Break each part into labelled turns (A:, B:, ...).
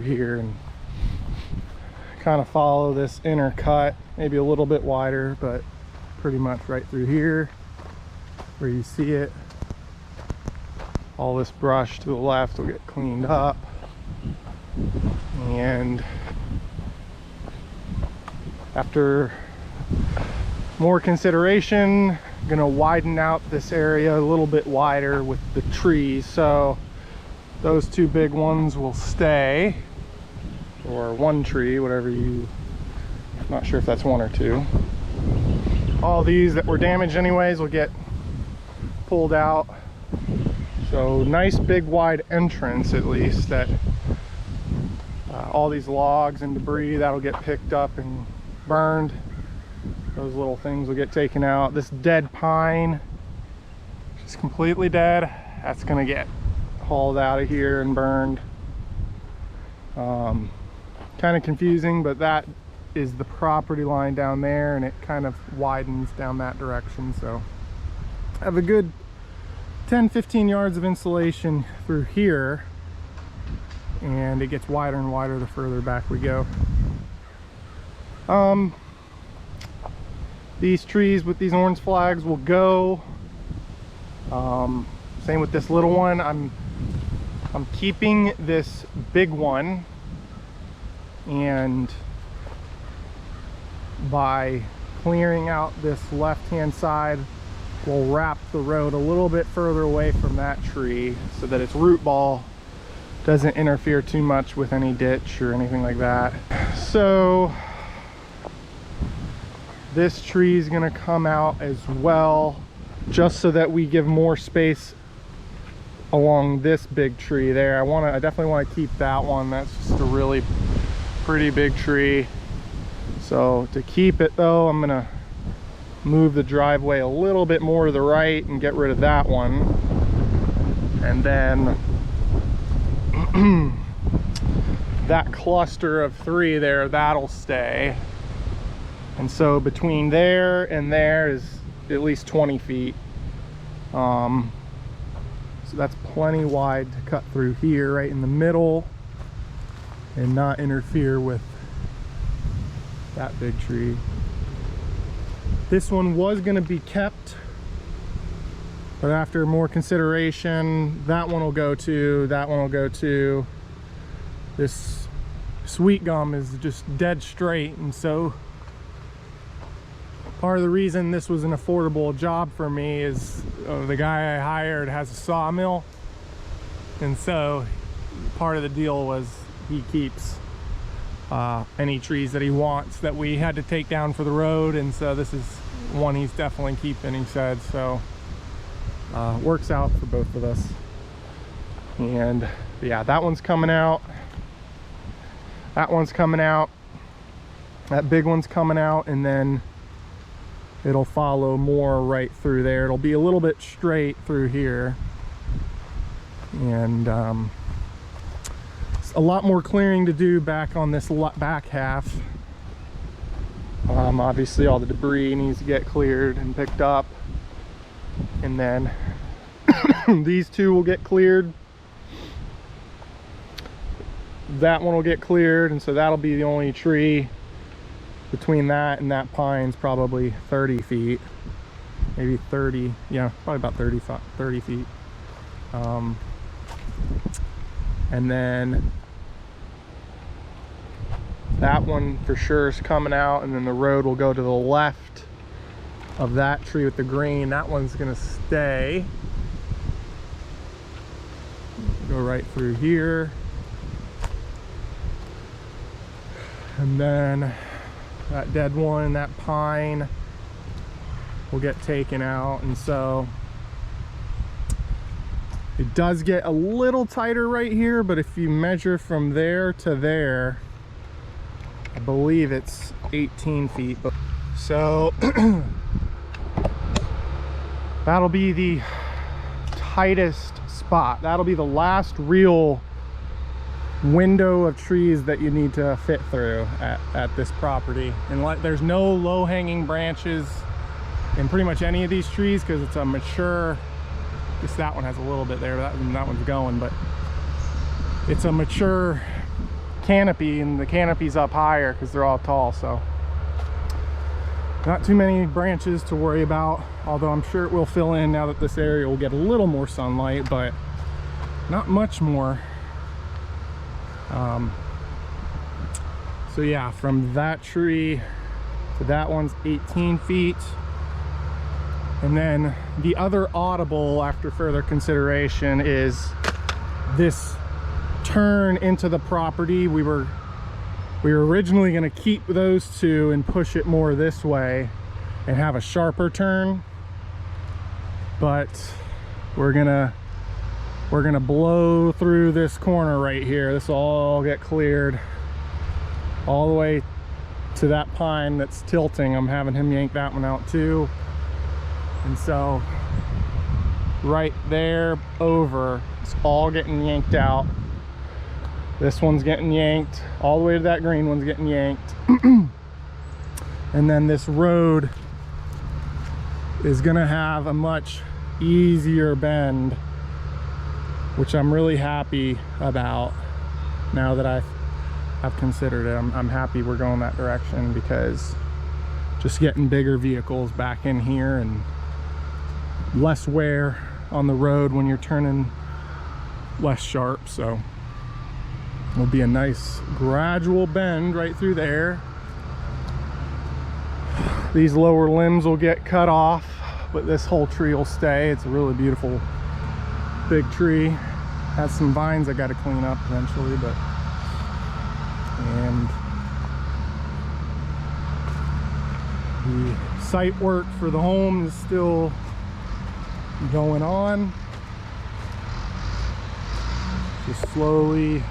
A: through here and kind of follow this inner cut, maybe a little bit wider, but pretty much right through here where you see it. All this brush to the left will get cleaned up, and after more consideration, I'm gonna widen out this area a little bit wider with the trees. So those two big ones will stay, or one tree, whatever you, not sure if that's one or two. All these that were damaged anyways will get pulled out. So nice big wide entrance, at least, that all these logs and debris that'll get picked up and burned. Those little things will get taken out. This dead pine, just completely dead, that's gonna get hauled out of here and burned. Kind of confusing, but that is the property line down there, and it kind of widens down that direction. So I have a good 10-15 yards of insulation through here, and it gets wider and wider the further back we go. These trees with these orange flags will go. Same with this little one. I'm keeping this big one, and by clearing out this left-hand side, we'll wrap the road a little bit further away from that tree so that its root ball doesn't interfere too much with any ditch or anything like that. So this tree is going to come out as well, just so that we give more space along this big tree there. I definitely want to keep that one. That's just a really pretty big tree. So to keep it though, I'm gonna move the driveway a little bit more to the right and get rid of that one. And then that cluster of three there, that'll stay. And so between there and there is at least 20 feet. So that's plenty wide to cut through here right in the middle and not interfere with that big tree. This one was going to be kept, but after more consideration, that one will go to, that one will go to. This sweet gum is just dead straight, and so part of the reason this was an affordable job for me is the guy I hired has a sawmill, and so part of the deal was he keeps any trees that he wants that we had to take down for the road, and so this is one he's definitely keeping, he said. So works out for both of us. And yeah, that one's coming out, that one's coming out, that big one's coming out, and then it'll follow more right through there. It'll be a little bit straight through here, and a lot more clearing to do back on this back half. Obviously all the debris needs to get cleared and picked up, and then these two will get cleared, that one will get cleared, and so that'll be the only tree between that and that pine's probably 30 feet, maybe 30, yeah, probably about 30 feet. And then that one for sure is coming out, and then the road will go to the left of that tree with the green. That one's gonna stay, go right through here, and then that dead one, that pine, will get taken out. And so it does get a little tighter right here, but if you measure from there to there, I believe it's 18 feet. So that'll be the tightest spot. That'll be the last real window of trees that you need to fit through at this property. And there's no low-hanging branches in pretty much any of these trees because it's a mature, I guess that one has a little bit there, that one's going, but it's a mature canopy, and the canopy's up higher because they're all tall. So not too many branches to worry about, although I'm sure it will fill in now that this area will get a little more sunlight, but not much more. So yeah, from that tree to that one's 18 feet. And then the other audible, after further consideration, is this turn into the property. We were originally going to keep those two and push it more this way and have a sharper turn, but we're gonna blow through this corner right here. This will all get cleared all the way to that pine that's tilting. I'm having him yank that one out too. And so right there over, it's all getting yanked out. This one's getting yanked all the way to that green one's getting yanked. And then this road is gonna have a much easier bend, which I'm really happy about now that I've considered it. I'm happy we're going that direction, because just getting bigger vehicles back in here and less wear on the road when you're turning less sharp. So it'll be a nice gradual bend right through there. These lower limbs will get cut off, but this whole tree will stay. It's a really beautiful big tree. Has some vines I got to clean up eventually, but and the site work for the home is still going on. Just slowly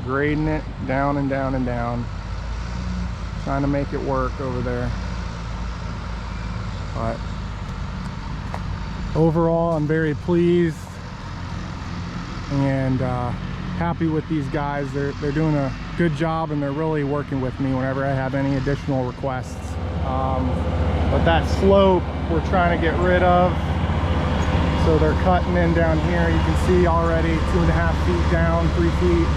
A: grading it down and down and down, trying to make it work over there. But overall, I'm very pleased and happy with these guys. They're doing a good job, and they're really working with me whenever I have any additional requests. But that slope we're trying to get rid of, so they're cutting in down here. You can see already 2.5 feet down, 3 feet,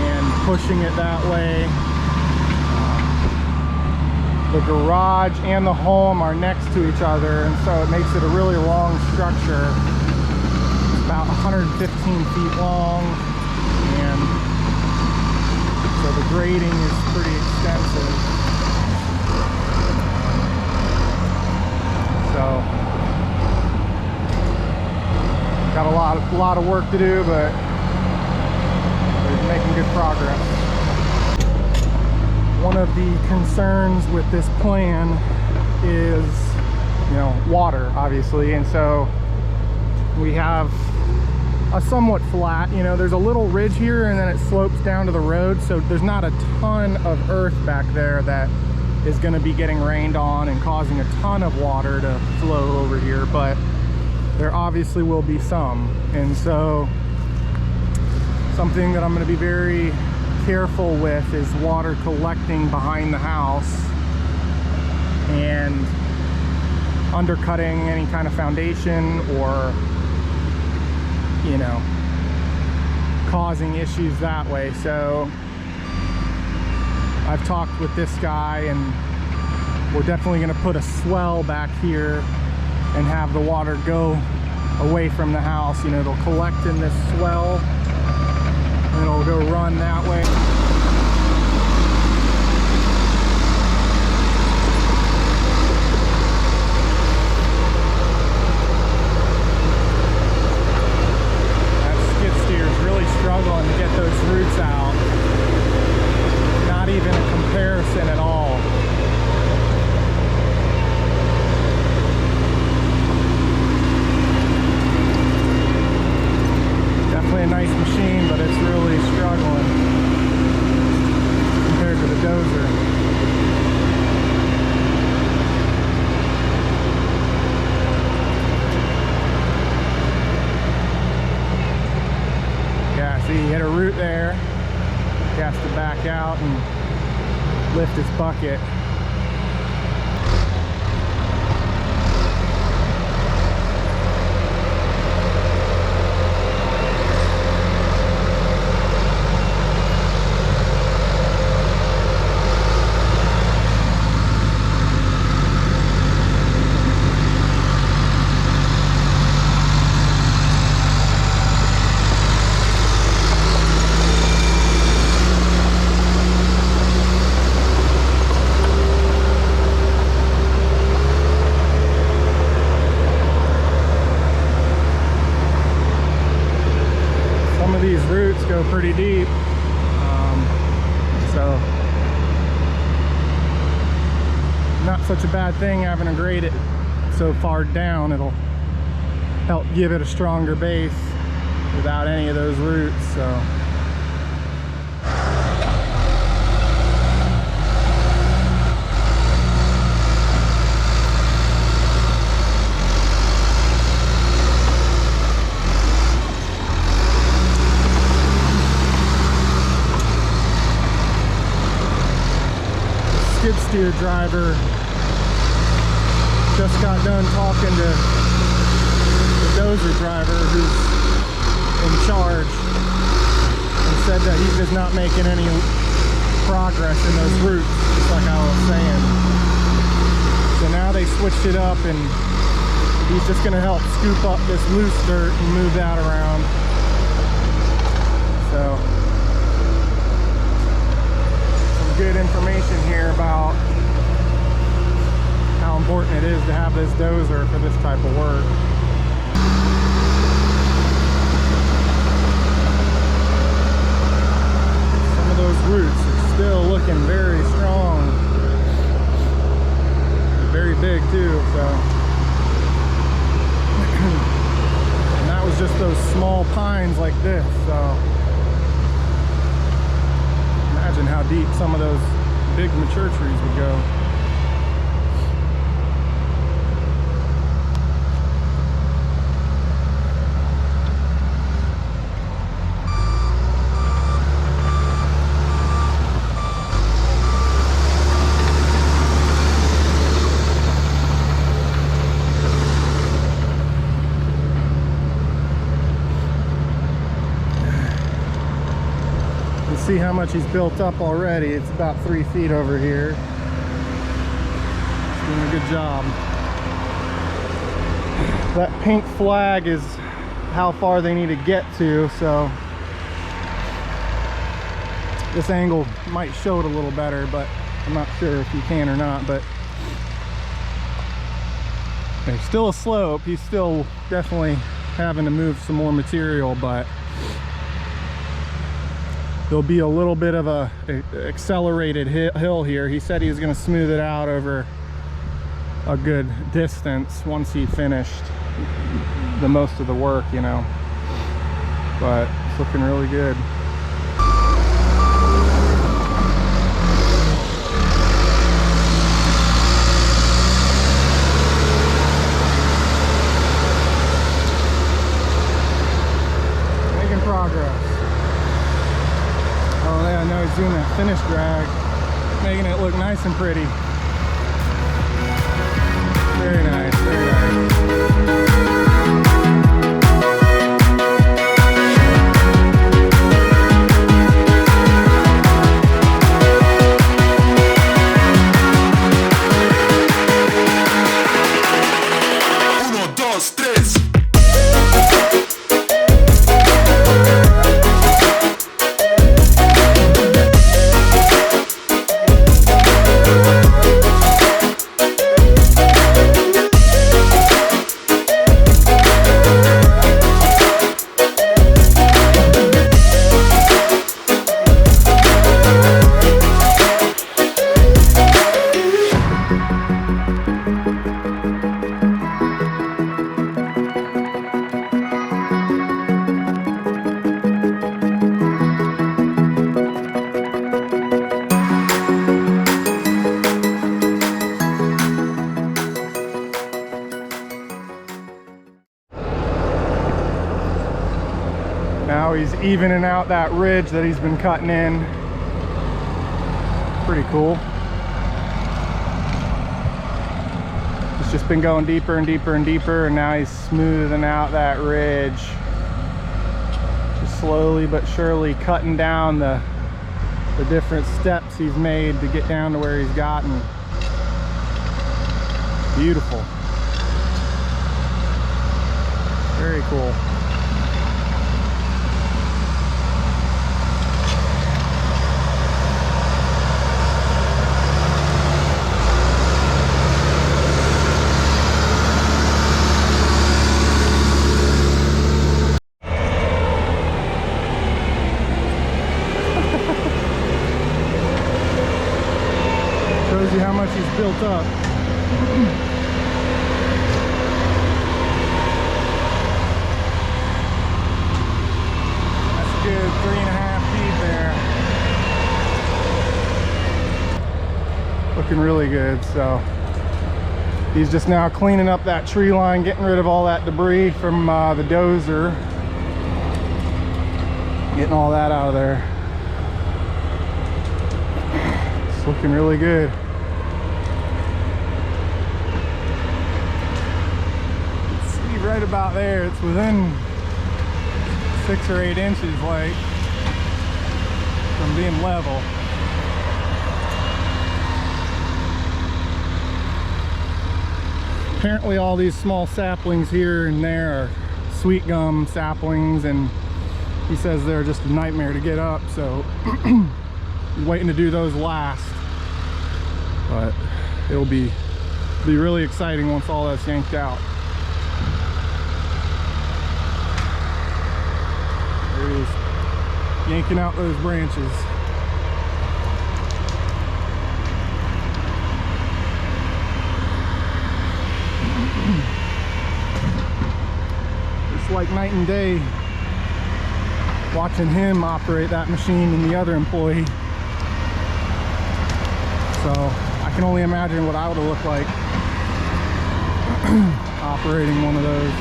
A: and pushing it that way. The garage and the home are next to each other, and so it makes it a really long structure. It's about 115 feet long, and so the grading is pretty extensive. So got a lot of work to do, but we're making good progress. One of the concerns with this plan is, you know, water, obviously, and so we have a somewhat flat, you know, there's a little ridge here and then it slopes down to the road, so there's not a ton of earth back there that is going to be getting rained on and causing a ton of water to flow over here, but there obviously will be some. And so something that I'm going to be very careful with is water collecting behind the house and undercutting any kind of foundation, or, you know, causing issues that way. So I've talked with this guy, and we're definitely going to put a swell back here and have the water go away from the house. You know, it'll collect in this swell and it'll go run that way. That skid steer is really struggling to get those roots out. Not even a comparison at all. Definitely a nice machine, but it's really struggling compared to the dozer. Yeah, see, he hit a root there. He has to back out and lift his bucket. go pretty deep. So not such a bad thing having to grade it so far down. It'll help give it a stronger base without any of those roots. So skid steer driver just got done talking to the dozer driver who's in charge, and said that he's just not making any progress in those roots, just like I was saying. So now they switched it up, and he's just going to help scoop up this loose dirt and move that around. So good information here about how important it is to have this dozer for this type of work. Some of those roots are still looking very strong. Very big too, so. And that was just those small pines like this, so. Imagine how deep some of those big mature trees would go. See how much he's built up already. It's about 3 feet over here. He's doing a good job. That pink flag is how far they need to get to, so this angle might show it a little better, but I'm not sure if you can or not. But there's still a slope. He's still definitely having to move some more material, but there'll be a little bit of a accelerated hill here. He said he was going to smooth it out over a good distance once he finished the most of the work, you know. But it's looking really good. Making progress. Oh yeah, now he's doing that finish drag, making it look nice and pretty. Very nice, very nice. Now he's evening out that ridge that he's been cutting in. Pretty cool. It's just been going deeper and deeper and deeper, and now he's smoothing out that ridge. Just slowly but surely cutting down the different steps he's made to get down to where he's gotten. Beautiful. Very cool. Shows you how much he's built up. That's a good 3.5 feet there. Looking really good. So he's just now cleaning up that tree line, getting rid of all that debris from the dozer. Getting all that out of there. It's looking really good. See right about there, it's within 6 or 8 inches like from being level. Apparently all these small saplings here and there are sweet gum saplings, and he says they're just a nightmare to get up, so he's waiting to do those last. But it'll be really exciting once all that's yanked out. There he is, yanking out those branches. It's like night and day watching him operate that machine and the other employee. So I can only imagine what I would have looked like operating one of those.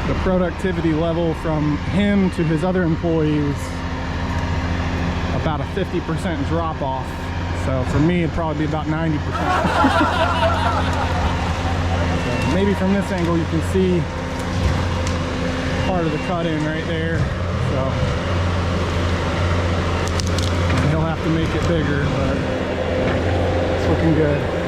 A: The productivity level from him to his other employees, about a 50% drop off. So for me, it'd probably be about 90%. So maybe from this angle you can see part of the cut-in right there. So he'll have to make it bigger, but it's looking good.